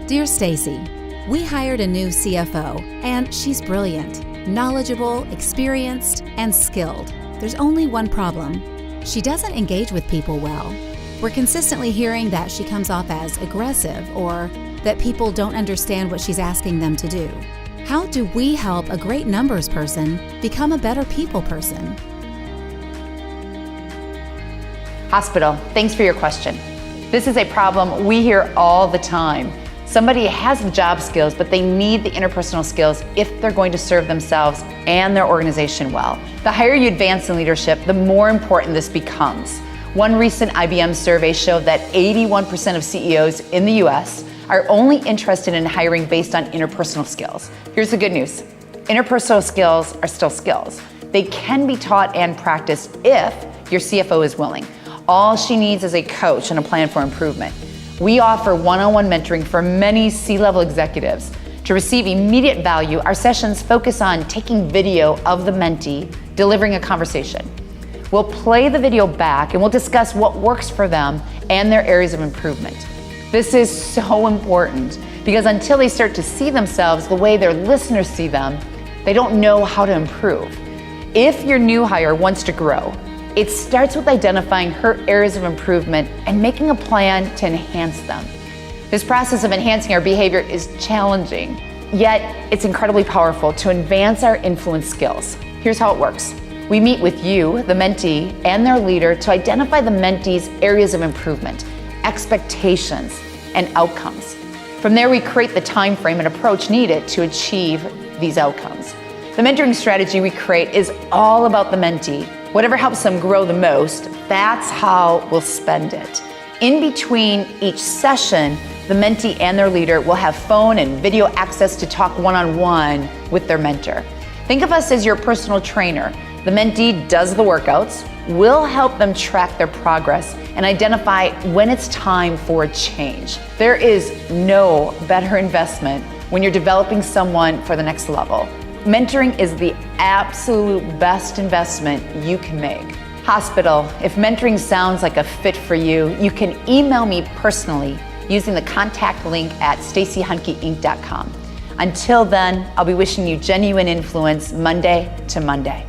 Dear Stacey, we hired a new CFO, and she's brilliant, knowledgeable, experienced, and skilled. There's only one problem. She doesn't engage with people well. We're consistently hearing that she comes off as aggressive or that people don't understand what she's asking them to do. How do we help a great numbers person become a better people person? Hospital, thanks for your question. This is a problem we hear all the time. Somebody has the job skills, but they need the interpersonal skills if they're going to serve themselves and their organization well. The higher you advance in leadership, the more important this becomes. One recent IBM survey showed that 81% of CEOs in the US are only interested in hiring based on interpersonal skills. Here's the good news. Interpersonal skills are still skills. They can be taught and practiced if your CFO is willing. All she needs is a coach and a plan for improvement. We offer one-on-one mentoring for many C-level executives. To receive immediate value, our sessions focus on taking video of the mentee delivering a conversation. We'll play the video back and we'll discuss what works for them and their areas of improvement. This is so important because until they start to see themselves the way their listeners see them, they don't know how to improve. If your new hire wants to grow, it starts with identifying her areas of improvement and making a plan to enhance them. This process of enhancing our behavior is challenging, yet it's incredibly powerful to advance our influence skills. Here's how it works. We meet with you, the mentee, and their leader to identify the mentee's areas of improvement, expectations, and outcomes. From there, we create the time frame and approach needed to achieve these outcomes. The mentoring strategy we create is all about the mentee. Whatever helps them grow the most, that's how we'll spend it. In between each session, the mentee and their leader will have phone and video access to talk one-on-one with their mentor. Think of us as your personal trainer. The mentee does the workouts, we'll help them track their progress and identify when it's time for a change. There is no better investment when you're developing someone for the next level. Mentoring is the absolute best investment you can make. Hospital, if mentoring sounds like a fit for you, you can email me personally using the contact link at staceyhankeinc.com. Until then, I'll be wishing you genuine influence Monday to Monday.